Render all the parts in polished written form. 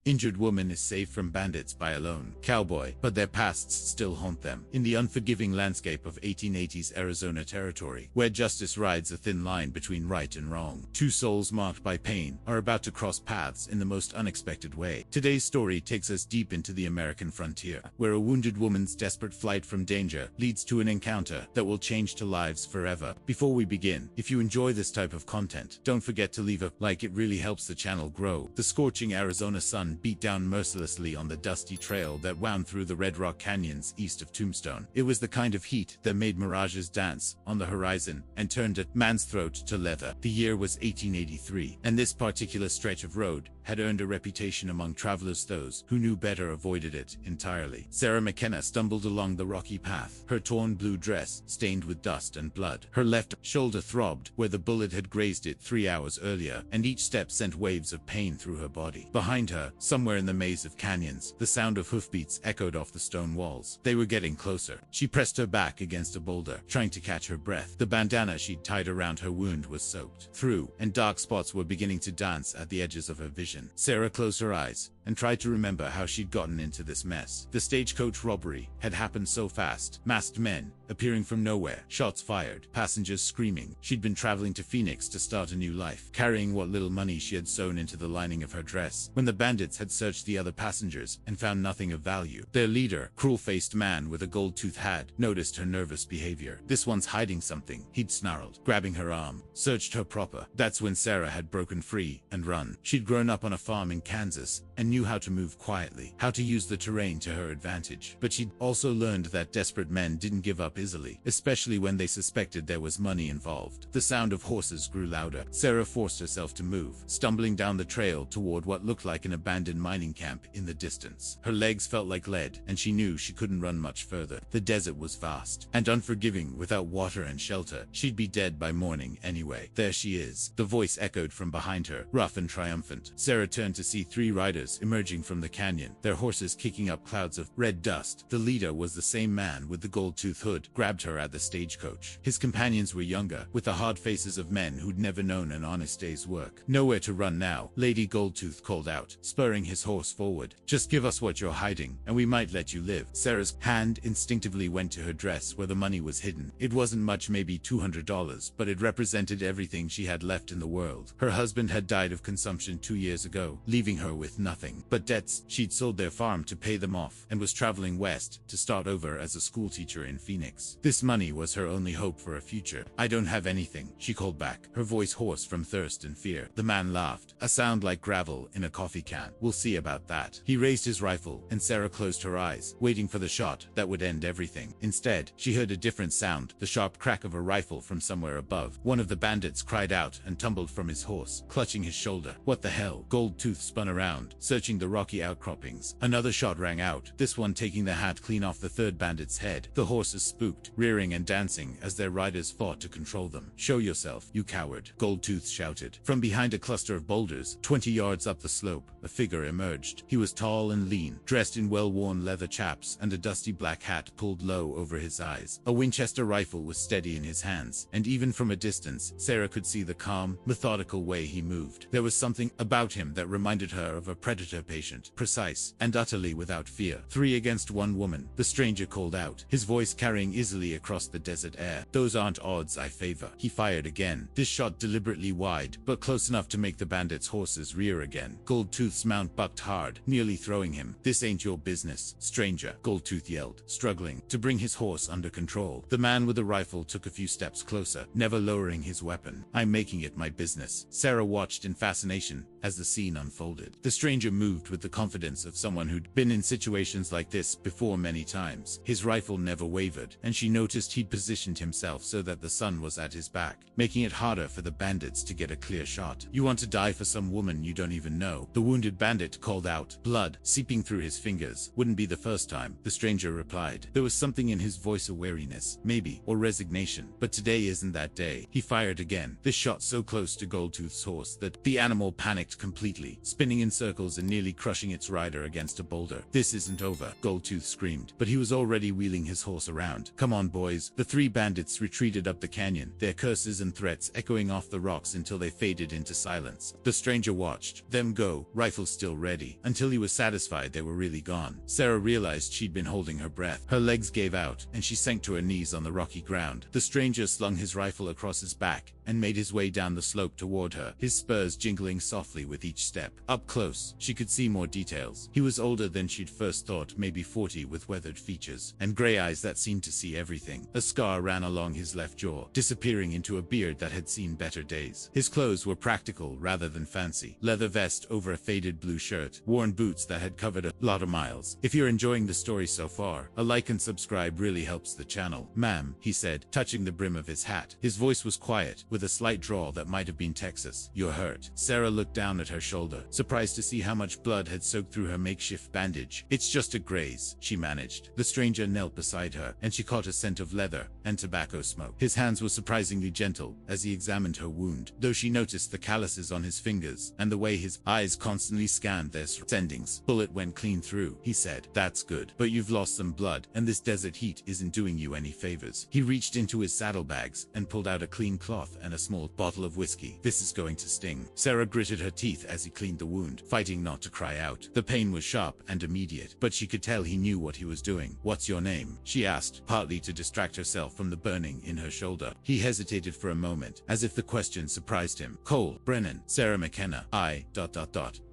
Injured woman is saved from bandits by a lone cowboy, but their pasts still haunt them. In the unforgiving landscape of 1880s Arizona territory, where justice rides a thin line between right and wrong, two souls marked by pain are about to cross paths in the most unexpected way. Today's story takes us deep into the American frontier, where a wounded woman's desperate flight from danger leads to an encounter that will change to lives forever. Before we begin, if you enjoy this type of content, don't forget to leave a like. It really helps the channel grow. The scorching Arizona sun beat down mercilessly on the dusty trail that wound through the Red Rock Canyons east of Tombstone. It was the kind of heat that made mirages dance on the horizon and turned a man's throat to leather. The year was 1883, and this particular stretch of road had earned a reputation among travelers. Those who knew better avoided it entirely. Sarah McKenna stumbled along the rocky path, her torn blue dress stained with dust and blood. Her left shoulder throbbed where the bullet had grazed it 3 hours earlier, and each step sent waves of pain through her body. Behind her, somewhere in the maze of canyons, the sound of hoofbeats echoed off the stone walls. They were getting closer. She pressed her back against a boulder, trying to catch her breath. The bandana she'd tied around her wound was soaked through, and dark spots were beginning to dance at the edges of her vision. Sarah closed her eyes and tried to remember how she'd gotten into this mess. The stagecoach robbery had happened so fast. Masked men appearing from nowhere, shots fired, passengers screaming. She'd been traveling to Phoenix to start a new life, carrying what little money she had sewn into the lining of her dress, when the bandits had searched the other passengers and found nothing of value. Their leader, cruel-faced man with a gold-tooth hat, noticed her nervous behavior. "This one's hiding something," he'd snarled, grabbing her arm. Searched her proper. That's when Sarah had broken free and run. She'd grown up on a farm in Kansas and knew how to move quietly, how to use the terrain to her advantage. But she'd also learned that desperate men didn't give up easily, especially when they suspected there was money involved. The sound of horses grew louder. Sarah forced herself to move, stumbling down the trail toward what looked like an abandoned mining camp in the distance. Her legs felt like lead, and she knew she couldn't run much further. The desert was vast and unforgiving. Without water and shelter, she'd be dead by morning anyway. "There she is," the voice echoed from behind her, rough and triumphant. Sarah turned to see 3 riders emerging from the canyon, their horses kicking up clouds of red dust. The leader was the same man with the gold-tooth hood, grabbed her at the stagecoach. His companions were younger, with the hard faces of men who'd never known an honest day's work. "Nowhere to run now," Lady Goldtooth called out, spurring his horse forward. "Just give us what you're hiding, and we might let you live." Sarah's hand instinctively went to her dress where the money was hidden. It wasn't much, maybe $200, but it represented everything she had left in the world. Her husband had died of consumption 2 years ago, leaving her with nothing but debts. She'd sold their farm to pay them off and was traveling west to start over as a schoolteacher in Phoenix. This money was her only hope for a future. "I don't have anything," she called back, her voice hoarse from thirst and fear. The man laughed, a sound like gravel in a coffee can. "We'll see about that." He raised his rifle, and Sarah closed her eyes, waiting for the shot that would end everything. Instead, she heard a different sound, the sharp crack of a rifle from somewhere above. One of the bandits cried out and tumbled from his horse, clutching his shoulder. "What the hell?" Goldtooth spun around, searching the rocky outcroppings. Another shot rang out, this one taking the hat clean off the third bandit's head. The horses spooked, rearing and dancing as their riders fought to control them. "Show yourself, you coward," Goldtooth shouted. From behind a cluster of boulders, 20 yards up the slope, a figure emerged. He was tall and lean, dressed in well-worn leather chaps and a dusty black hat pulled low over his eyes. A Winchester rifle was steady in his hands, and even from a distance, Sarah could see the calm, methodical way he moved. There was something about him that reminded her of a predator patient, precise and utterly without fear. 3 against 1 woman, the stranger called out, his voice carrying easily across the desert air. "Those aren't odds I favor." He fired again, this shot deliberately wide, but close enough to make the bandits' horses rear again. Goldtooth's mount bucked hard, nearly throwing him. "This ain't your business, stranger," Goldtooth yelled, struggling to bring his horse under control. The man with the rifle took a few steps closer, never lowering his weapon. "I'm making it my business." Sarah watched in fascination as the scene unfolded. The stranger moved with the confidence of someone who'd been in situations like this before many times. His rifle never wavered, and she noticed he'd positioned himself so that the sun was at his back, making it harder for the bandits to get a clear shot. "You want to die for some woman you don't even know?" the wounded bandit called out, blood seeping through his fingers. "Wouldn't be the first time," the stranger replied. There was something in his voice, a weariness, maybe, or resignation. "But today isn't that day." He fired again, this shot so close to Goldtooth's horse that the animal panicked wrecked completely, spinning in circles and nearly crushing its rider against a boulder. "This isn't over," Goldtooth screamed, but he was already wheeling his horse around. "Come on, boys." The three bandits retreated up the canyon, their curses and threats echoing off the rocks until they faded into silence. The stranger watched them go, rifle still ready, until he was satisfied they were really gone. Sarah realized she'd been holding her breath. Her legs gave out, and she sank to her knees on the rocky ground. The stranger slung his rifle across his back and made his way down the slope toward her, his spurs jingling softly with each step. Up close, she could see more details. He was older than she'd first thought, maybe 40, with weathered features and gray eyes that seemed to see everything. A scar ran along his left jaw, disappearing into a beard that had seen better days. His clothes were practical rather than fancy. Leather vest over a faded blue shirt, worn boots that had covered a lot of miles. "If you're enjoying the story so far, a like and subscribe really helps the channel." "Ma'am," he said, touching the brim of his hat. His voice was quiet, with a slight drawl that might have been Texas. "You're hurt." Sarah looked down at her shoulder, surprised to see how much blood had soaked through her makeshift bandage. "It's just a graze," she managed. The stranger knelt beside her, and she caught a scent of leather and tobacco smoke. His hands were surprisingly gentle as he examined her wound, though she noticed the calluses on his fingers and the way his eyes constantly scanned their surroundings. "Bullet went clean through," he said. "That's good, but you've lost some blood, and this desert heat isn't doing you any favors." He reached into his saddlebags and pulled out a clean cloth and a small bottle of whiskey. "This is going to sting." Sarah gritted her teeth as he cleaned the wound, fighting not to cry out. The pain was sharp and immediate, but she could tell he knew what he was doing. "What's your name?" she asked, partly to distract herself from the burning in her shoulder. He hesitated for a moment, as if the question surprised him. "Cole Brennan." "Sarah McKenna."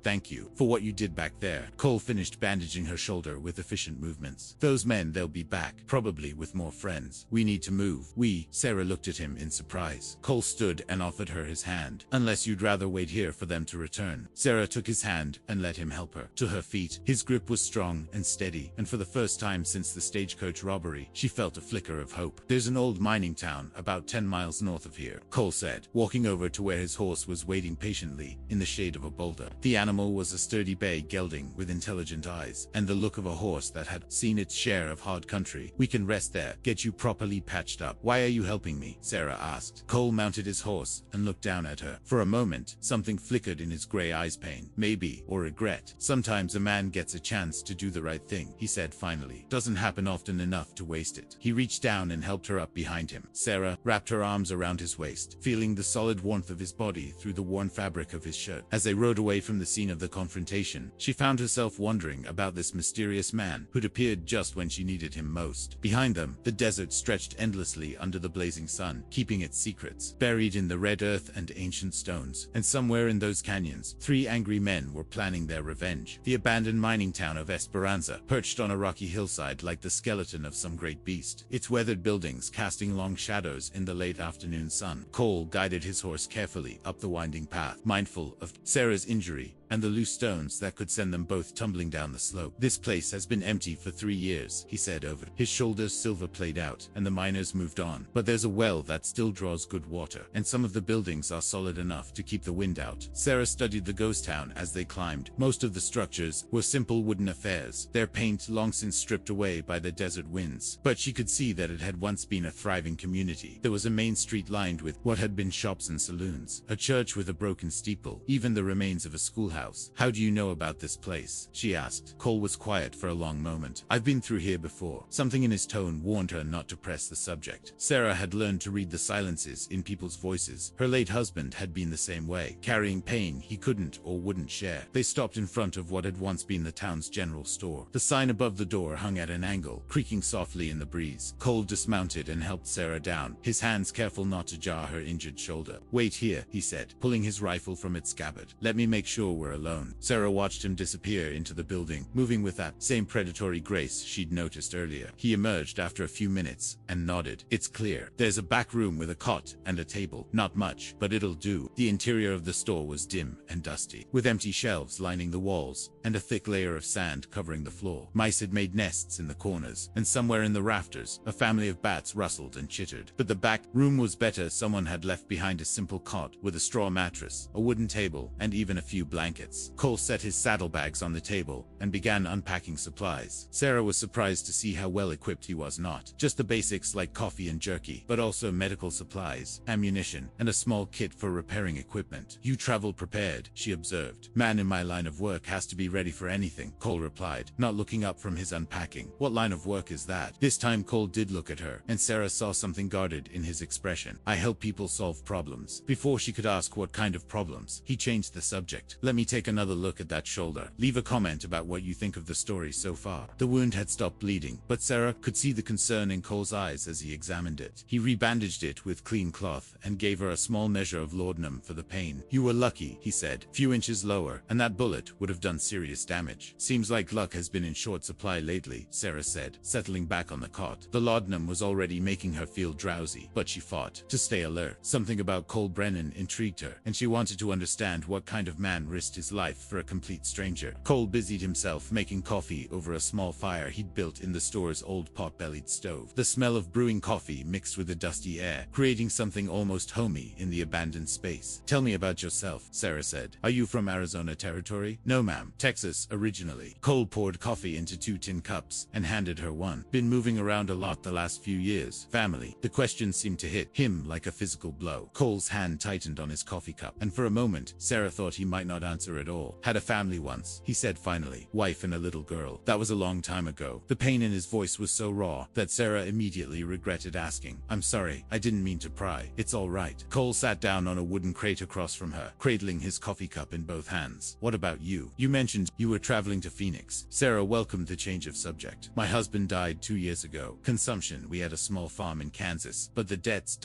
Thank you for what you did back there." Cole finished bandaging her shoulder with efficient movements. "Those men, they'll be back, probably with more friends. We need to move." Sarah looked at him in surprise. Cole stood and offered her his hand. "Unless you'd rather wait here for them to return." Sarah took his hand and let him help her to her feet. His grip was strong and steady, and for the first time since the stagecoach robbery, she felt a flicker of hope. "There's an old mining town about 10 miles north of here," Cole said, walking over to where his horse was waiting patiently in the shade of a boulder. The animal was a sturdy bay gelding with intelligent eyes and the look of a horse that had seen its share of hard country. "We can rest there, get you properly patched up." "Why are you helping me?" Sarah asked. Cole mounted his horse and looked down at her. For a moment, something flickered in his gray eyes, pain, maybe, or regret. "Sometimes a man gets a chance to do the right thing," he said finally. "Doesn't happen often enough to waste it." He reached down and helped her up behind him. Sarah wrapped her arms around his waist, feeling the solid warmth of his body through the worn fabric of his shirt. As they rode away from the scene of the confrontation, she found herself wondering about this mysterious man who'd appeared just when she needed him most. Behind them, the desert stretched endlessly under the blazing sun, keeping its secrets buried in the red earth and ancient stones. And somewhere in those canyons, 3 angry men were planning their revenge. The abandoned mining town of Esperanza, perched on a rocky hillside like the skeleton of some great beast, its weathered buildings casting long shadows in the late afternoon sun. Cole guided his horse carefully up the winding path, mindful of Sarah's injury and the loose stones that could send them both tumbling down the slope. "This place has been empty for 3 years, he said over his shoulder. Silver played out, and the miners moved on. "But there's a well that still draws good water, and some of the buildings are solid enough to keep the wind out." Sarah studied the ghost town as they climbed. Most of the structures were simple wooden affairs, their paint long since stripped away by the desert winds. But she could see that it had once been a thriving community. There was a main street lined with what had been shops and saloons, a church with a broken steeple, even the remains of a schoolhouse. "How do you know about this place?" she asked. Cole was quiet for a long moment. "I've been through here before." Something in his tone warned her not to press the subject. Sarah had learned to read the silences in people's voices. Her late husband had been the same way, carrying pain he couldn't or wouldn't share. They stopped in front of what had once been the town's general store. The sign above the door hung at an angle, creaking softly in the breeze. Cole dismounted and helped Sarah down, his hands careful not to jar her injured shoulder. "Wait here," he said, pulling his rifle from its scabbard. "Let me make sure we're alone." Sarah watched him disappear into the building, moving with that same predatory grace she'd noticed earlier. He emerged after a few minutes and nodded. "It's clear. There's a back room with a cot and a table. Not much, but it'll do." The interior of the store was dim and dusty, with empty shelves lining the walls and a thick layer of sand covering the floor. Mice had made nests in the corners, and somewhere in the rafters, a family of bats rustled and chittered. But the back room was better. Someone had left behind a simple cot with a straw mattress, a wooden table, and even a few blankets. blankets. Cole set his saddlebags on the table and began unpacking supplies. Sarah was surprised to see how well equipped he was. Not just the basics like coffee and jerky, but also medical supplies, ammunition, and a small kit for repairing equipment. You travel prepared, she observed. Man in my line of work has to be ready for anything, Cole replied, not looking up from his unpacking. What line of work is that? This time Cole did look at her, and Sarah saw something guarded in his expression. I help people solve problems. Before she could ask what kind of problems, he changed the subject. Let me take another look at that shoulder. Leave a comment about what you think of the story so far. The wound had stopped bleeding, but Sarah could see the concern in Cole's eyes as he examined it. He rebandaged it with clean cloth and gave her a small measure of laudanum for the pain. You were lucky, he said. Few inches lower, and that bullet would have done serious damage. Seems like luck has been in short supply lately, Sarah said, settling back on the cot. The laudanum was already making her feel drowsy, but she fought to stay alert. Something about Cole Brennan intrigued her, and she wanted to understand what kind of man risked his life for a complete stranger. Cole busied himself making coffee over a small fire he'd built in the store's old pot-bellied stove. The smell of brewing coffee mixed with the dusty air, creating something almost homey in the abandoned space. Tell me about yourself, Sarah said. Are you from Arizona territory? No ma'am, Texas originally. Cole poured coffee into 2 tin cups and handed her one. Been moving around a lot the last few years. Family. The question seemed to hit him like a physical blow. Cole's hand tightened on his coffee cup, and for a moment, Sarah thought he might not answer at all. Had a family once, he said finally. Wife and a little girl. That was a long time ago. The pain in his voice was so raw that Sarah immediately regretted asking. I'm sorry, I didn't mean to pry. It's all right. Cole sat down on a wooden crate across from her, cradling his coffee cup in both hands. What about you? You mentioned you were traveling to Phoenix. Sarah welcomed the change of subject. My husband died 2 years ago. Consumption. We had a small farm in Kansas, but the debts ...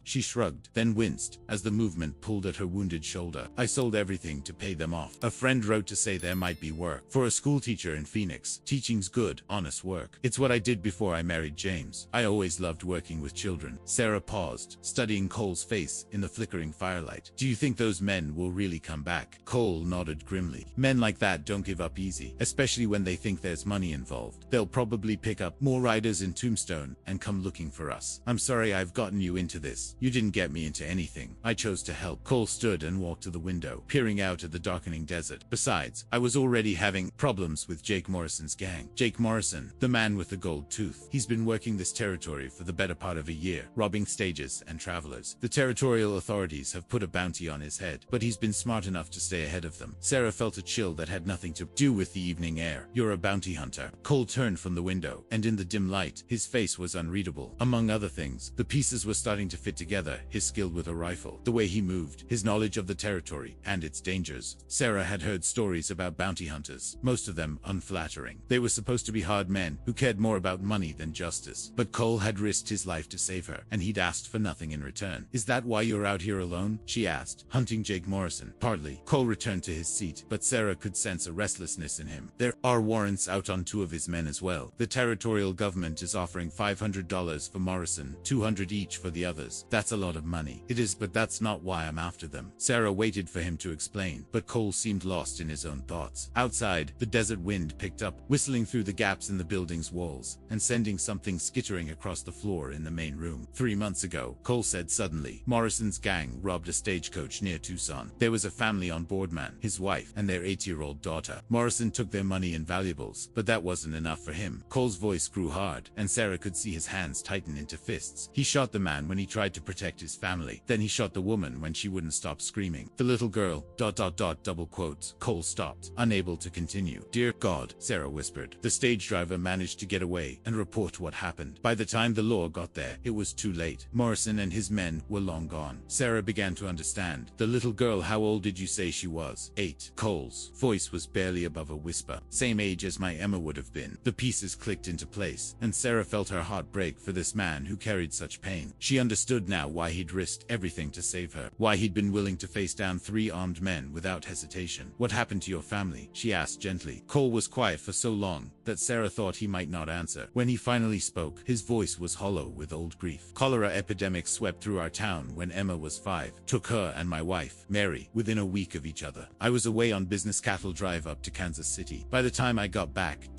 She shrugged, then winced as the movement pulled at her wounded shoulder. I sold everything to pay them off. A friend wrote to say there might be work for a school teacher in Phoenix. Teaching's good, honest work. It's what I did before I married James. I always loved working with children. Sarah paused, studying Cole's face in the flickering firelight. Do you think those men will really come back? Cole nodded grimly. Men like that don't give up easy, especially when they think there's money involved. They'll probably pick up more riders in Tombstone and come looking for us. I'm sorry I've gotten you into this. You didn't get me into anything. I chose to help. Cole stood and walked to the window, peering out at the darkening desert. Besides, I was already having problems with Jake Morrison's gang. Jake Morrison, the man with the gold tooth. He's been working this territory for the better part of a year, robbing stages and travelers. The territorial authorities have put a bounty on his head, but he's been smart enough to stay ahead of them. Sarah felt a chill that had nothing to do with the evening air. You're a bounty hunter. Cole turned from the window, and in the dim light, his face was unreadable. Among other things, the pieces were starting to fit together: his skill with a rifle, the way he moved, his knowledge of the territory and its dangers. Sarah had heard stories about bounty hunters, most of them unflattering. They were supposed to be hard men who cared more about money than justice. But Cole had risked his life to save her, and he'd asked for nothing in return. Is that why you're out here alone? She asked. Hunting Jake Morrison. Partly. Cole returned to his seat, but Sarah could sense a restlessness in him. There are warrants out on 2 of his men as well. The territorial government is offering $500 for Morrison, $200 each for the others. That's a lot of money. It is, but that's not why I'm after them. Sarah waited for him to explain, but Cole seemed lost in his own thoughts. Outside, the desert wind picked up, whistling through the gaps in the building's walls, and sending something skittering across the floor in the main room. 3 months ago, Cole said suddenly, Morrison's gang robbed a stagecoach near Tucson. There was a family on board, man, his wife, and their 8-year-old daughter. Morrison took their money and valuables, but that wasn't enough for him. Cole's voice grew hard, and Sarah could see his hands tighten into fists. He shot the man when he tried to protect his family. Then he shot the woman when she wouldn't stop screaming. The little girl, ... double quotes. Cole stopped, unable to continue. Dear God, Sarah whispered. The stage driver managed to get away and report what happened. By the time the law got there, it was too late. Morrison and his men were long gone. Sarah began to understand. The little girl, how old did you say she was? 8. Cole's voice was barely above a whisper. Same age as my Emma would have been. The pieces clicked into place, and Sarah felt her heart break for this man who carried such pain. She understood now why he'd risked everything to save her, why he'd been willing to face down 3 armed men without hesitation. What happened to your family? She asked gently. Cole was quiet for so long that Sarah thought he might not answer. When he finally spoke, his voice was hollow with old grief. Cholera epidemic swept through our town when Emma was 5. Took her and my wife, Mary, within a week of each other. I was away on business cattle drive up to Kansas City. By the time I got back, ...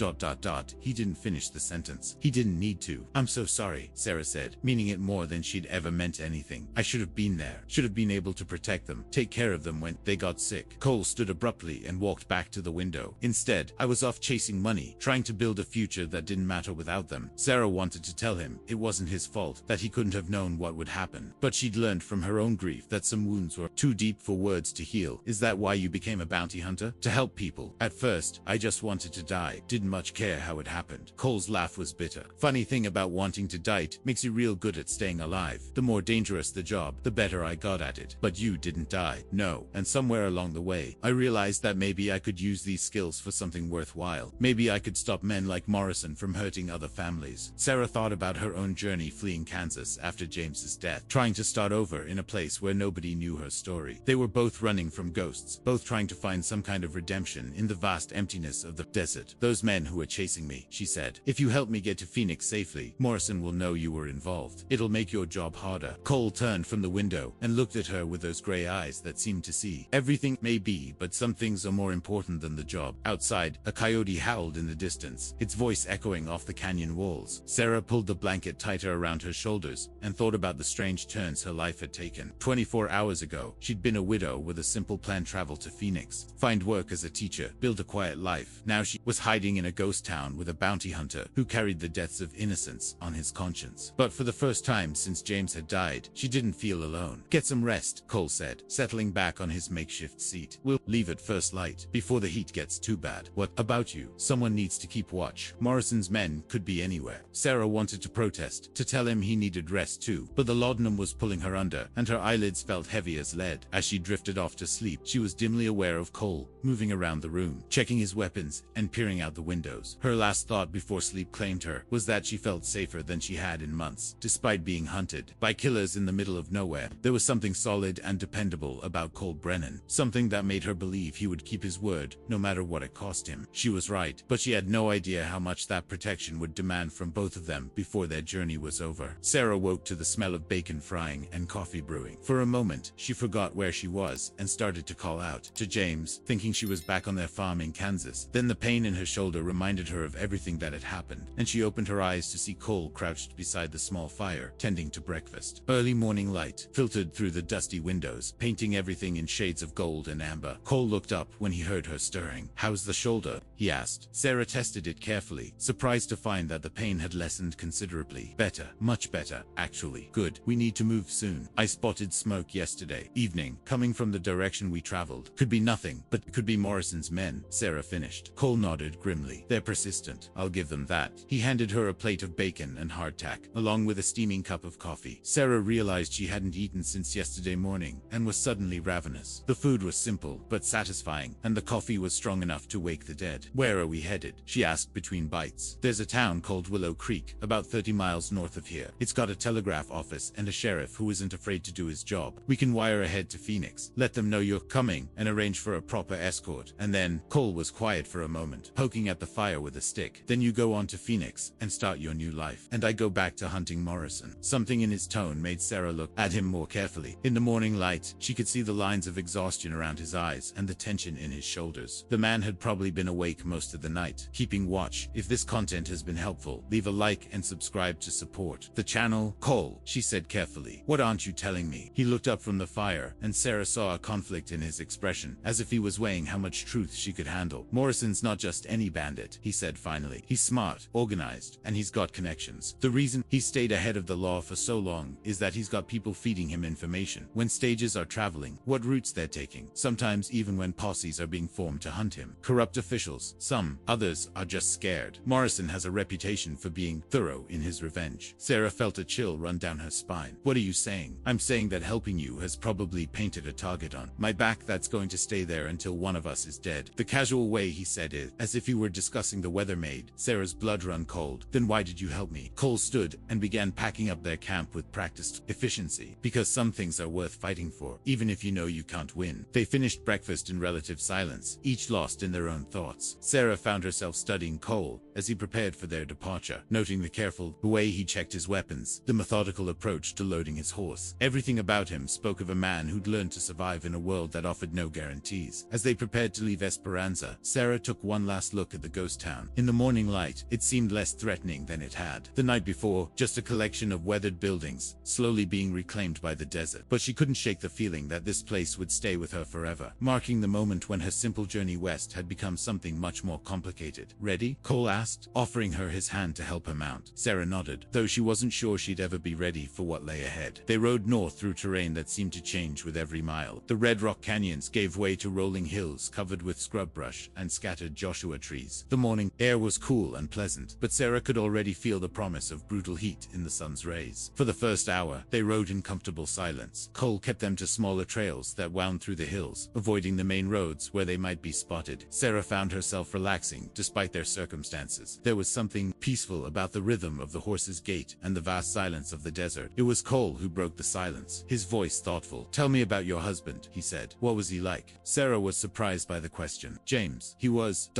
He didn't finish the sentence. He didn't need to. I'm so sorry, Sarah said, meaning it more than she'd ever meant anything. I should have been there. Should have been able to protect them, take care of them when they got sick. stick. Cole stood abruptly and walked back to the window. Instead, I was off chasing money, trying to build a future that didn't matter without them. Sarah wanted to tell him it wasn't his fault, that he couldn't have known what would happen. But she'd learned from her own grief that some wounds were too deep for words to heal. Is that why you became a bounty hunter? To help people? At first, I just wanted to die. Didn't much care how it happened. Cole's laugh was bitter. Funny thing about wanting to die, it makes you real good at staying alive. The more dangerous the job, the better I got at it. But you didn't die. No. And somewhere along the way, I realized that maybe I could use these skills for something worthwhile. Maybe I could stop men like Morrison from hurting other families. Sarah thought about her own journey fleeing Kansas after James's death, trying to start over in a place where nobody knew her story. They were both running from ghosts, both trying to find some kind of redemption in the vast emptiness of the desert. Those men who were chasing me, she said. If you help me get to Phoenix safely, Morrison will know you were involved. It'll make your job harder. Cole turned from the window and looked at her with those gray eyes that seemed to see. Everything may be, but some things are more important than the job. Outside, a coyote howled in the distance, its voice echoing off the canyon walls. Sarah pulled the blanket tighter around her shoulders and thought about the strange turns her life had taken. 24 hours ago, she'd been a widow with a simple plan: travel to Phoenix, find work as a teacher, build a quiet life. Now she was hiding in a ghost town with a bounty hunter who carried the deaths of innocents on his conscience. But for the first time since James had died, she didn't feel alone. Get some rest, Cole said, settling back on his makeshift seat. We'll leave at first light, before the heat gets too bad. What about you? Someone needs to keep watch. Morrison's men could be anywhere. Sarah wanted to protest, to tell him he needed rest too, but the laudanum was pulling her under, and her eyelids felt heavy as lead. As she drifted off to sleep, she was dimly aware of Cole moving around the room, checking his weapons and peering out the windows. Her last thought before sleep claimed her was that she felt safer than she had in months. Despite being hunted by killers in the middle of nowhere, there was something solid and dependable about Cole Brennan, something that made her believe he would keep his word no matter what it cost him. She was right, but she had no idea how much that protection would demand from both of them before their journey was over. Sarah woke to the smell of bacon frying and coffee brewing. For a moment, she forgot where she was and started to call out to James, thinking she was back on their farm in Kansas. Then the pain in her shoulder reminded her of everything that had happened, and she opened her eyes to see Cole crouched beside the small fire, tending to breakfast. Early morning light filtered through the dusty windows, painting everything in shades of gold and amber. Cole looked up when he heard her stirring. "How's the shoulder?" he asked. Sarah tested it carefully, surprised to find that the pain had lessened considerably. "Better, much better, actually. Good. We need to move soon. I spotted smoke yesterday evening, coming from the direction we traveled. Could be nothing, but could be Morrison's men," Sarah finished. Cole nodded grimly. "They're persistent. I'll give them that." He handed her a plate of bacon and hardtack, along with a steaming cup of coffee. Sarah realized she hadn't eaten since yesterday morning, and was suddenly ravenous. The food was simple, but satisfying, and the coffee was strong enough to wake the dead. "Where are we headed?" she asked between bites. "There's a town called Willow Creek, about 30 miles north of here. It's got a telegraph office and a sheriff who isn't afraid to do his job. We can wire ahead to Phoenix, let them know you're coming, and arrange for a proper escort. And then," Cole was quiet for a moment, poking at the fire with a stick, "then you go on to Phoenix and start your new life. And I go back to hunting Morrison." Something in his tone made Sarah look at him more carefully. In the morning light, she could see the lines of exhaustion around his eyes and the tension in his shoulders. The man had probably been awake most of the night, keeping watch. If this content has been helpful, leave a like and subscribe to support the channel. "Cole," she said carefully, "what aren't you telling me?" He looked up from the fire, and Sarah saw a conflict in his expression, as if he was weighing how much truth she could handle. "Morrison's not just any bandit," he said finally. "He's smart, organized, and he's got connections. The reason he stayed ahead of the law for so long is that he's got people feeding him information. When stages are traveling, what routes they're taking, sometimes even when posses are being formed to hunt him. Corrupt officials, some, others are just scared. Morrison has a reputation for being thorough in his revenge." Sarah felt a chill run down her spine. "What are you saying?" "I'm saying that helping you has probably painted a target on my back that's going to stay there until one of us is dead." The casual way he said it, as if he were discussing the weather, made Sarah's blood run cold. "Then why did you help me?" Cole stood and began packing up their camp with practiced efficiency. "Because some things are worth fighting for, even if you know you can't win." They finished breakfast in relative silence, each lost in their own thoughts. Sarah found herself studying Cole as he prepared for their departure, noting the careful way he checked his weapons, the methodical approach to loading his horse. Everything about him spoke of a man who'd learned to survive in a world that offered no guarantees. As they prepared to leave Esperanza, Sarah took one last look at the ghost town. In the morning light, it seemed less threatening than it had the night before, just a collection of weathered buildings, slowly being reclaimed by the desert. But she couldn't shake the feeling that this place would stay with her forever, marking the moment when her simple journey west had become something much more complicated. Ready? Cole asked, offering her his hand to help her mount. Sarah nodded, though she wasn't sure she'd ever be ready for what lay ahead. They rode north through terrain that seemed to change with every mile. The red rock canyons gave way to rolling hills covered with scrub brush and scattered Joshua trees. The morning air was cool and pleasant, but Sarah could already feel the promise of brutal heat in the sun's rays. For the first hour, they rode in comfortable silence. Cole kept them to smaller trails that wound through the hills, avoiding the main roads where they might be spotted. Sarah found herself relaxing despite their circumstances. There was something peaceful about the rhythm of the horse's gait and the vast silence of the desert. It was Cole who broke the silence, his voice thoughtful. "Tell me about your husband," he said. "What was he like?" Sarah was surprised by the question. "James. He was ...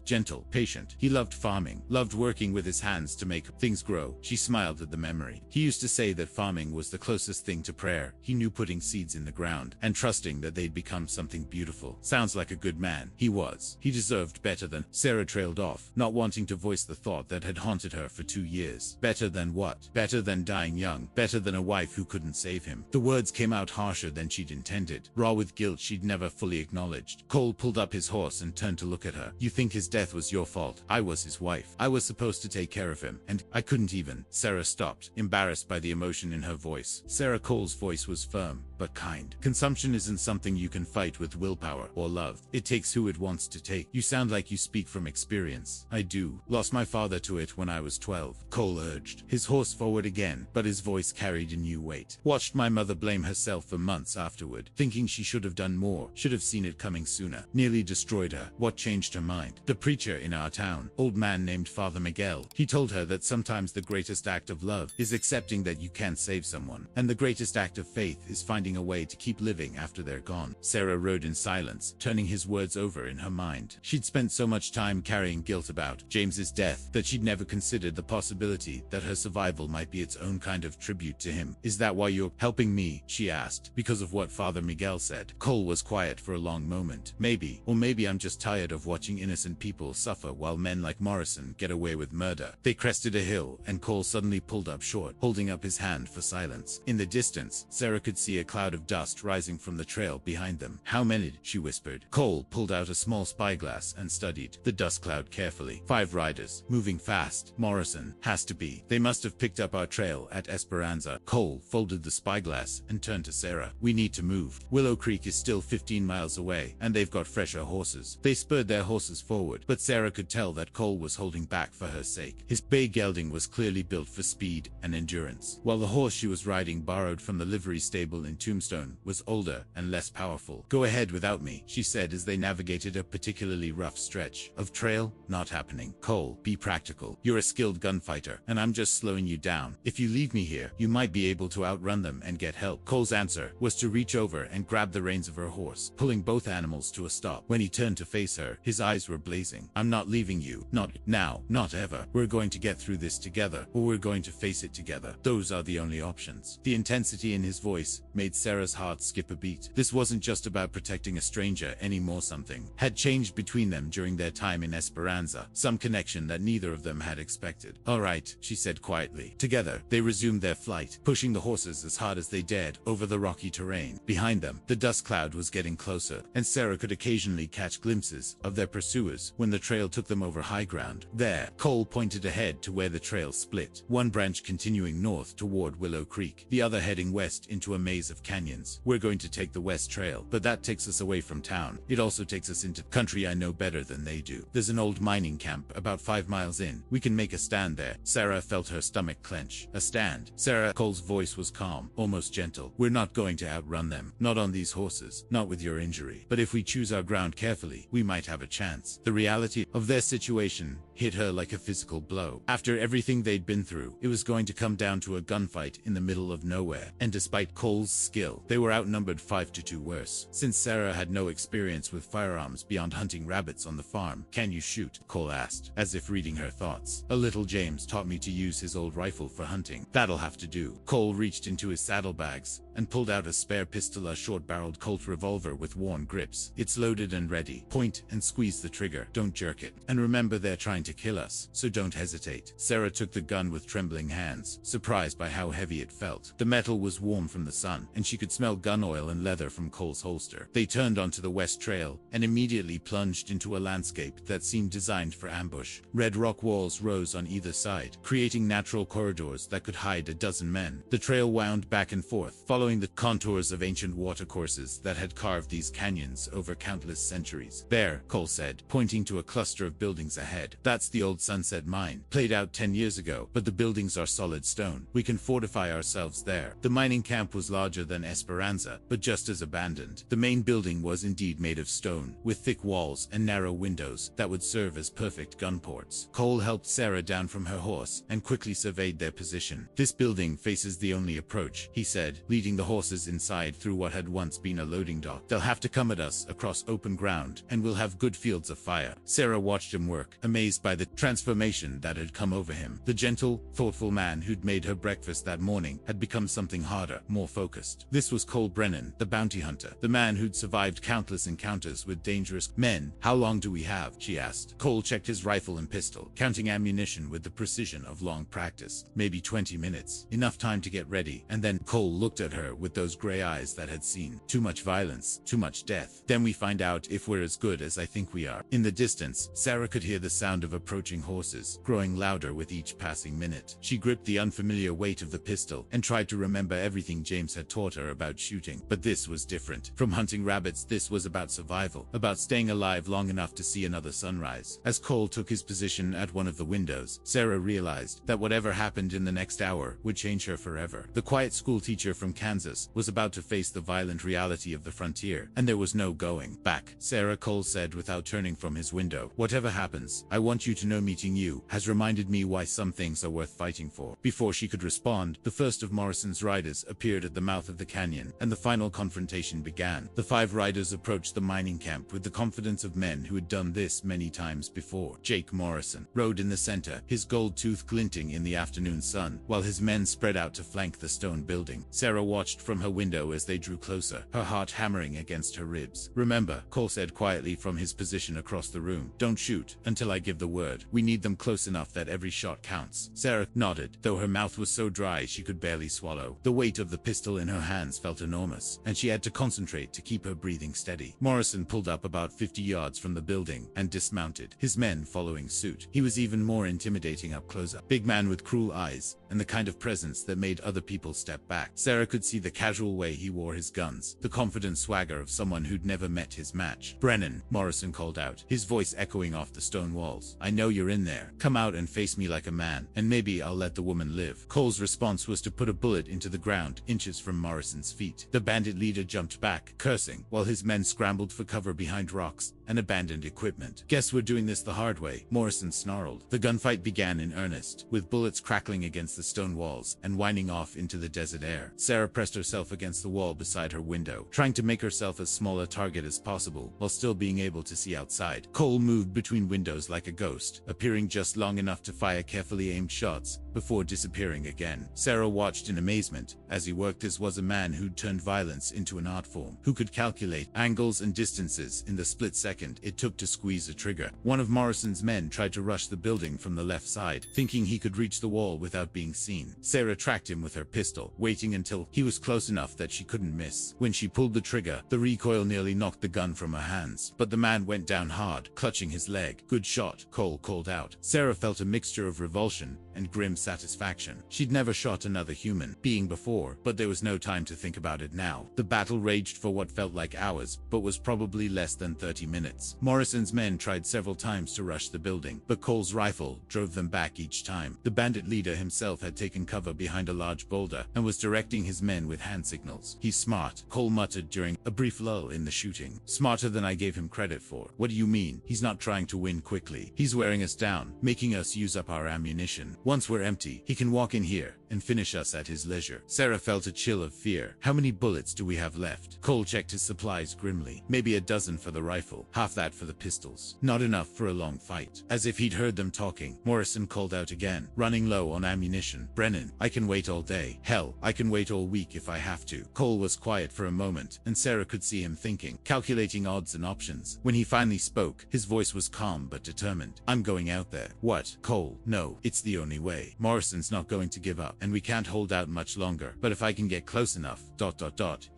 gentle, patient. He loved farming, loved working with his hands to make things grow." She smiled at the memory. "He used to say that farming was the closest thing to prayer. He knew putting seeds in the ground and trusting that they'd become something beautiful. Sounds like a good man." He was. He deserved better than... Sarah trailed off, not wanting to voice the thought that had haunted her for 2 years. Better than what? Better than dying young. Better than a wife who couldn't save him. The words came out harsher than she'd intended, raw with guilt she'd never fully acknowledged. Cole pulled up his horse and turned to look at her. "You think his death was your fault? I was his wife. I was supposed to take care of him, and I couldn't even..." Sarah stopped, embarrassed by the emotion in her voice. Sarah Cole's voice was firm, but kind. "Consumption isn't something you can fight with willpower or love. It takes who it wants to take. You sound like you speak from experience." "I do. Lost my father to it when I was 12. Cole urged, his horse forward again, but his voice carried a new weight. "Watched my mother blame herself for months afterward, thinking she should have done more, should have seen it coming sooner. Nearly destroyed her." "What changed her mind?" "The preacher in our town, old man named Father Miguel. He told her that sometimes the greatest act of love is accepting that you can't save someone, and the greatest act of faith is finding a way to keep living after they're gone." Sarah rode in silence, turning his words over in her mind. She'd spent so much time carrying guilt about James's death that she'd never considered the possibility that her survival might be its own kind of tribute to him. "Is that why you're helping me?" she asked. "Because of what Father Miguel said?" Cole was quiet for a long moment. "Maybe. Or maybe I'm just tired of watching innocent people suffer while men like Morrison get away with murder." They crested a hill, and Cole suddenly pulled up short, holding up his hand for silence. In the distance, Sarah could see a cloud of dust rising from the trail behind them. "How many?" she whispered. Cole pulled out a small spyglass and studied the dust cloud carefully. 5 riders, moving fast. "Morrison has to be. They must have picked up our trail at Esperanza." Cole folded the spyglass and turned to Sarah. "We need to move. Willow Creek is still 15 miles away, and they've got fresher horses." They spurred their horses forward, but Sarah could tell that Cole was holding back for her sake. His bay gelding was clearly built for speed and endurance, while the horse she was riding, borrowed from the livery stable in Tombstone, was older and less powerful. "Go ahead without me," she said as they navigated a particularly rough stretch of trail. "Not happening. Cole, be practical. You're a skilled gunfighter, and I'm just slowing you down. If you leave me here, you might be able to outrun them and get help." Cole's answer was to reach over and grab the reins of her horse, pulling both animals to a stop. When he turned to face her, his eyes were blazing. "I'm not leaving you. Not now. Not ever. We're going to get through this together, or we're going to face it together. Those are the only options." The intensity in his voice made Sarah's heart skip a beat. This wasn't just about protecting a stranger anymore. Something had changed between them during their time in Esperanza, some connection that neither of them had expected. "All right," she said quietly. Together, they resumed their flight, pushing the horses as hard as they dared over the rocky terrain. Behind them, the dust cloud was getting closer, and Sarah could occasionally catch glimpses of their pursuers when the trail took them over high ground. There, Cole pointed ahead to where the trail split, one branch continuing north toward Willow Creek, the other heading west into a maze of canyons. "We're going to take the west trail, but that takes us away from town. It also takes us into country I know better than they do. There's an old mining camp about 5 miles in. We can make a stand there." Sarah felt her stomach clench. "A stand?" Sarah Cole's voice was calm, almost gentle. "We're not going to outrun them. Not on these horses. Not with your injury. But if we choose our ground carefully, we might have a chance." The reality of their situation hit her like a physical blow. After everything they'd been through, it was going to come down to a gunfight in the middle of nowhere. And despite Cole's skill, they were outnumbered 5 to 2 worse. Since Sarah had no experience with firearms beyond hunting rabbits on the farm. "Can you shoot?" Cole asked, as if reading her thoughts. "A little. James taught me to use his old rifle for hunting." "That'll have to do." Cole reached into his saddlebags and pulled out a spare pistol, a short-barreled Colt revolver with worn grips. "It's loaded and ready. Point and squeeze the trigger. Don't jerk it. And remember, they're trying to to kill us, so don't hesitate. Sarah took the gun with trembling hands, surprised by how heavy it felt. The metal was warm from the sun, and she could smell gun oil and leather from Cole's holster. They turned onto the west trail, and immediately plunged into a landscape that seemed designed for ambush. Red rock walls rose on either side, creating natural corridors that could hide a dozen men. The trail wound back and forth, following the contours of ancient watercourses that had carved these canyons over countless centuries. There, Cole said, pointing to a cluster of buildings ahead. That's the old Sunset Mine, played out 10 years ago, but the buildings are solid stone. We can fortify ourselves there. The mining camp was larger than Esperanza, but just as abandoned. The main building was indeed made of stone, with thick walls and narrow windows that would serve as perfect gun ports. Cole helped Sarah down from her horse and quickly surveyed their position. This building faces the only approach, he said, leading the horses inside through what had once been a loading dock. They'll have to come at us across open ground, and we'll have good fields of fire. Sarah watched him work, amazed by the transformation that had come over him. The gentle, thoughtful man who'd made her breakfast that morning had become something harder, more focused. This was Cole Brennan, the bounty hunter, the man who'd survived countless encounters with dangerous men. How long do we have? She asked. Cole checked his rifle and pistol, counting ammunition with the precision of long practice. Maybe 20 minutes. Enough time to get ready. And then Cole looked at her with those gray eyes that had seen too much violence, too much death. Then we find out if we're as good as I think we are. In the distance, Sarah could hear the sound of approaching horses, growing louder with each passing minute. She gripped the unfamiliar weight of the pistol and tried to remember everything James had taught her about shooting. But this was different. From hunting rabbits, this was about survival, about staying alive long enough to see another sunrise. As Cole took his position at one of the windows, Sarah realized that whatever happened in the next hour would change her forever. The quiet school teacher from Kansas was about to face the violent reality of the frontier, and there was no going back. Sarah, Cole said without turning from his window, whatever happens, I want you to know meeting you has reminded me why some things are worth fighting for. Before she could respond, the first of Morrison's riders appeared at the mouth of the canyon, and the final confrontation began. The 5 riders approached the mining camp with the confidence of men who had done this many times before. Jake Morrison rode in the center, his gold tooth glinting in the afternoon sun, while his men spread out to flank the stone building. Sarah watched from her window as they drew closer, her heart hammering against her ribs. Remember, Cole said quietly from his position across the room, don't shoot until I give the word. We need them close enough that every shot counts. Sarah nodded, though her mouth was so dry she could barely swallow. The weight of the pistol in her hands felt enormous, and she had to concentrate to keep her breathing steady. Morrison pulled up about 50 yards from the building and dismounted, his men following suit. He was even more intimidating up close. Big man with cruel eyes, and the kind of presence that made other people step back. Sarah could see the casual way he wore his guns, the confident swagger of someone who'd never met his match. Brennan, Morrison called out, his voice echoing off the stone walls. I know you're in there. Come out and face me like a man, and maybe I'll let the woman live. Cole's response was to put a bullet into the ground, inches from Morrison's feet. The bandit leader jumped back, cursing, while his men scrambled for cover behind rocks and abandoned equipment. Guess we're doing this the hard way, Morrison snarled. The gunfight began in earnest, with bullets crackling against the stone walls and winding off into the desert air. Sarah pressed herself against the wall beside her window, trying to make herself as small a target as possible while still being able to see outside. Cole moved between windows like a ghost, appearing just long enough to fire carefully aimed shots before disappearing again. Sarah watched in amazement as he worked. This was a man who'd turned violence into an art form, who could calculate angles and distances in the split second it took to squeeze a trigger. One of Morrison's men tried to rush the building from the left side, thinking he could reach the wall without being seen. Sarah tracked him with her pistol, waiting until he was close enough that she couldn't miss. When she pulled the trigger, the recoil nearly knocked the gun from her hands, but the man went down hard, clutching his leg. Good shot, Cole called out. Sarah felt a mixture of revulsion and grim satisfaction. She'd never shot another human being before, but there was no time to think about it now. The battle raged for what felt like hours, but was probably less than 30 minutes. Morrison's men tried several times to rush the building, but Cole's rifle drove them back each time. The bandit leader himself had taken cover behind a large boulder and was directing his men with hand signals. He's smart, Cole muttered during a brief lull in the shooting. Smarter than I gave him credit for. What do you mean? He's not trying to win quickly. He's wearing us down, making us use up our ammunition. Once we're empty. He can walk in here and finish us at his leisure. Sarah felt a chill of fear. How many bullets do we have left? Cole checked his supplies grimly. Maybe a dozen for the rifle, half that for the pistols. Not enough for a long fight. As if he'd heard them talking, Morrison called out again, running low on ammunition. Brennan, I can wait all day. Hell, I can wait all week if I have to. Cole was quiet for a moment, and Sarah could see him thinking, calculating odds and options. When he finally spoke, his voice was calm but determined. I'm going out there. What? Cole, no, it's the only way. Morrison's not going to give up, and we can't hold out much longer. But if I can get close enough,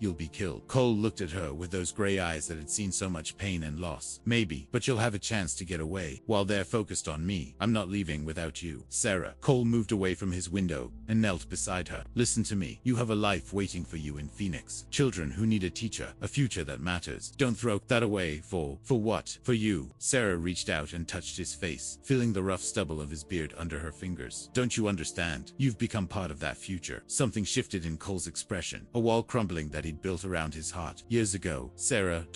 you'll be killed. Cole looked at her with those gray eyes that had seen so much pain and loss. Maybe, but you'll have a chance to get away. While they're focused on me, I'm not leaving without you. Sarah. Cole moved away from his window and knelt beside her. Listen to me. You have a life waiting for you in Phoenix. Children who need a teacher, a future that matters. Don't throw that away for what? For you. Sarah reached out and touched his face, feeling the rough stubble of his beard under her fingers. Don't you understand? You've become part of that future. Something shifted in Cole's expression, a wall crumbling that he'd built around his heart. Years ago, Sarah...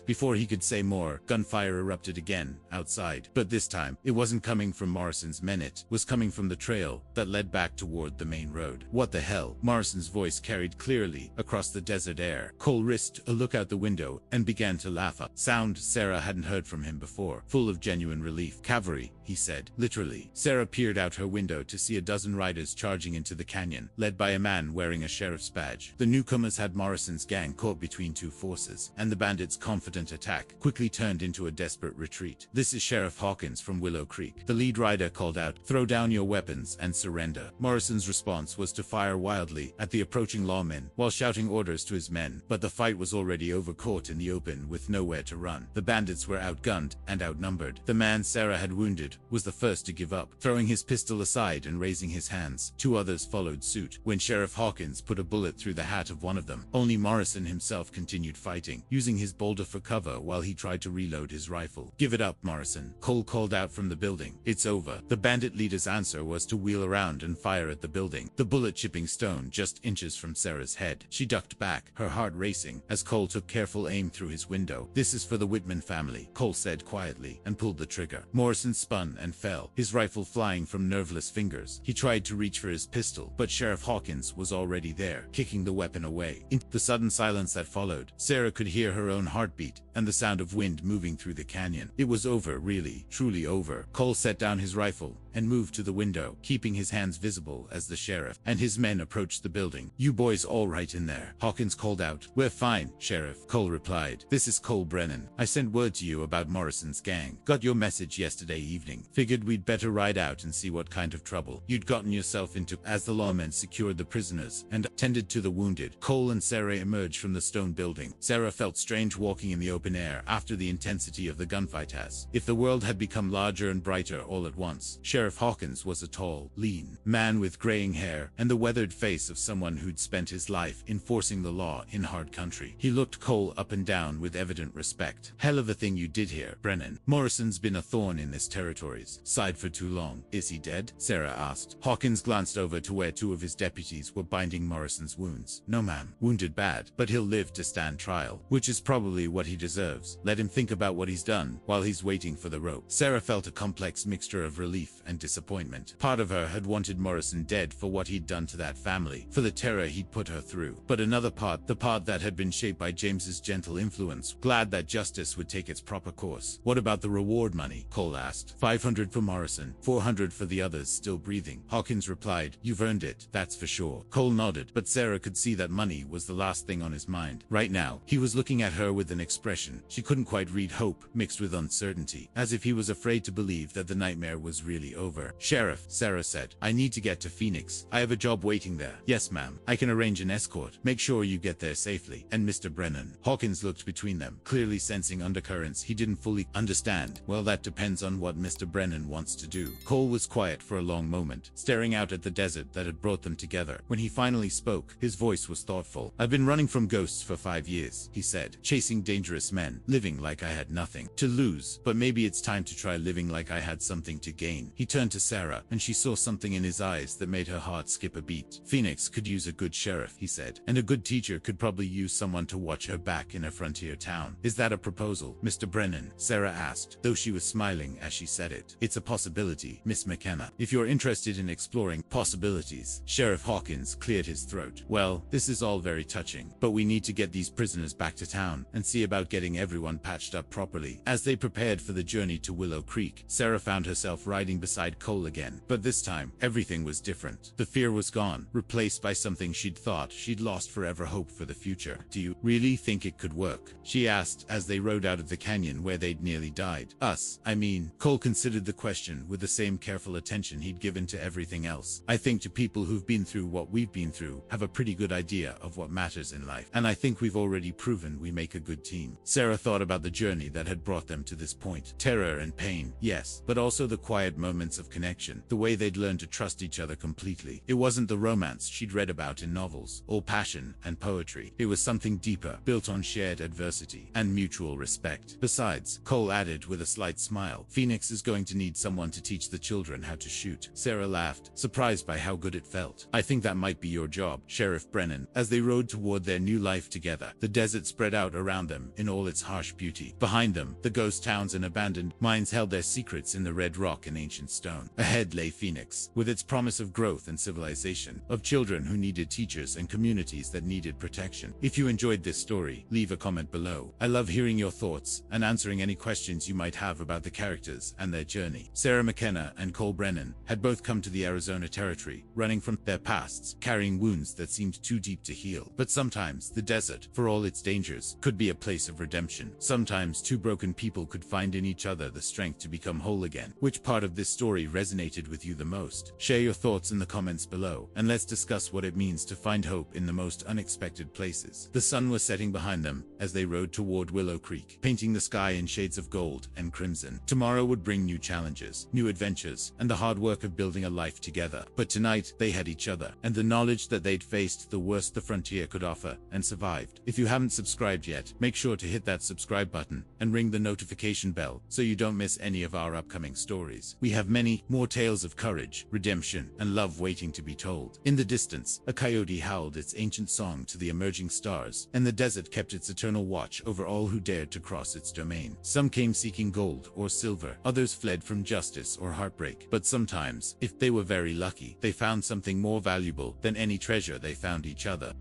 Before he could say more, gunfire erupted again, outside. But this time, it wasn't coming from Morrison's men, it was coming from the trail that led back toward the main road. What the hell? Morrison's voice carried clearly across the desert air. Cole risked a look out the window and began to laugh, a sound Sarah hadn't heard from him before, full of genuine relief. Cavalry, he said, literally. Sarah peered out her window to see a dozen riders charging into the canyon, led by a man wearing a sheriff's badge. The newcomers had Morrison's gang caught between two forces, and the bandits' confident attack quickly turned into a desperate retreat. This is Sheriff Hawkins from Willow Creek. The lead rider called out, throw down your weapons and surrender. Morrison's response was to fire wildly at the approaching lawmen while shouting orders to his men, but the fight was already over, caught in the open with nowhere to run. The bandits were outgunned and outnumbered. The man Sarah had wounded was the first to give up, throwing his pistol aside and raising his hands. Two others followed suit. When Sheriff Hawkins put a bullet through the hat of one of them, only Morrison himself continued fighting, using his boulder for cover while he tried to reload his rifle. Give it up, Morrison, Cole called out from the building. It's over. The bandit leader's answer was to wheel around and fire at the building, the bullet chipping stone just inches from Sarah's head. She ducked back, her heart racing, as Cole took careful aim through his window. This is for the Whitman family, Cole said quietly, and pulled the trigger. Morrison spun and fell, his rifle flying from nerveless fingers. He tried to reach for his pistol, but Sheriff Hawkins was already there, kicking the weapon away. In the sudden silence that followed, Sarah could hear her own heartbeat and the sound of wind moving through the canyon. It was over, really, truly over. Cole set down his rifle and moved to the window, keeping his hands visible as the sheriff and his men approached the building. You boys all right in there? Hawkins called out. We're fine, Sheriff, Cole replied. This is Cole Brennan. I sent word to you about Morrison's gang. Got your message yesterday evening. Figured we'd better ride out and see what kind of trouble you'd gotten yourself into. As the lawmen secured the prisoners and tended to the wounded, Cole and Sarah emerged from the stone building. Sarah felt strange walking in the open air after the intensity of the gunfight, as if the world had become larger and brighter all at once. Sheriff Hawkins was a tall, lean man with graying hair and the weathered face of someone who'd spent his life enforcing the law in hard country. He looked Cole up and down with evident respect. Hell of a thing you did here, Brennan. Morrison's been a thorn in this territories side for too long. Is he dead? Sarah asked. Hawkins glanced over to where two of his deputies were binding Morrison's wounds. No, ma'am. Wounded bad, but he'll live to stand trial, which is probably what he deserves. Let him think about what he's done while he's waiting for the rope. Sarah felt a complex mixture of relief and disappointment. Part of her had wanted Morrison dead for what he'd done to that family, for the terror he'd put her through. But another part, the part that had been shaped by James's gentle influence, glad that justice would take its proper course. What about the reward money? Cole asked. 500 for Morrison, 400 for the others still breathing. Hawkins replied, you've earned it, that's for sure. Cole nodded, but Sarah could see that money was the last thing on his mind. Right now, he was looking at her with an expression she couldn't quite read, hope mixed with uncertainty, as if he was afraid to believe that the nightmare was really over. Sheriff, Sarah said, I need to get to Phoenix. I have a job waiting there. Yes, ma'am. I can arrange an escort. Make sure you get there safely. And Mr. Brennan. Hawkins looked between them, clearly sensing undercurrents he didn't fully understand. Well, that depends on what Mr. Brennan wants to do. Cole was quiet for a long moment, staring out at the desert that had brought them together. When he finally spoke, his voice was thoughtful. I've been running from ghosts for 5 years, he said, chasing dangerous men, living like I had nothing to lose, but maybe it's time to try living like I had something to gain. He turned to Sarah, and she saw something in his eyes that made her heart skip a beat. Phoenix could use a good sheriff, he said, and a good teacher could probably use someone to watch her back in a frontier town. Is that a proposal, Mr. Brennan? Sarah asked, though she was smiling as she said it. It's a possibility, Miss McKenna. If you're you're interested in exploring possibilities. Sheriff Hawkins cleared his throat. Well, this is all very touching, but we need to get these prisoners back to town and see about getting everyone patched up properly. As they prepared for the journey to Willow Creek, Sarah found herself riding beside Cole again, but this time, everything was different. The fear was gone, replaced by something she'd thought she'd lost forever: hope for the future. Do you really think it could work? She asked as they rode out of the canyon where they'd nearly died. Us, I mean. Cole considered the question with the same careful attention he'd given to everything else. I think to people who've been through what we've been through have a pretty good idea of what matters in life, and I think we've already proven we make a good team. Sarah thought about the journey that had brought them to this point. Terror and pain, yes, but also the quiet moments of connection, the way they'd learned to trust each other completely. It wasn't the romance she'd read about in novels, all passion and poetry. It was something deeper, built on shared adversity and mutual respect. Besides, Cole added with a slight smile, Phoenix is going to need someone to teach the children how to shoot. Sarah laughed, surprised by how good it felt. I think that might be your job, Sheriff Brennan. As they rode toward their new life together, the desert spread out around them in all its harsh beauty. Behind them, the ghost towns and abandoned mines held their secrets in the red rock and ancient stone. Ahead lay Phoenix, with its promise of growth and civilization, of children who needed teachers and communities that needed protection. If you enjoyed this story, leave a comment below. I love hearing your thoughts and answering any questions you might have about the characters and their journey. Sarah McKenna and Cole Brennan had both come to the Arizona Territory, running from their pasts, carrying wounds that seemed too deep to heal. But sometimes the desert, for all its dangers, could be a place of redemption. Sometimes two broken people could find in each other the strength to become whole again. Which part of this story resonated with you the most? Share your thoughts in the comments below, and let's discuss what it means to find hope in the most unexpected places. The sun was setting behind them as they rode toward Willow Creek, painting the sky in shades of gold and crimson. Tomorrow would bring new challenges, new adventures, and the hard work of building a life together. But tonight, they had each other, and the knowledge that they'd faced the worst the frontier could offer, and survived. If you haven't subscribed yet, make sure to hit that subscribe button and ring the notification bell so you don't miss any of our upcoming stories. We have many more tales of courage, redemption, and love waiting to be told. In the distance, a coyote howled its ancient song to the emerging stars, and the desert kept its eternal watch over all who dared to cross its domain. Some came seeking gold or silver, others fled from justice or heartbreak. But sometimes, if they were very lucky, they found something more valuable than any treasure: they found each other.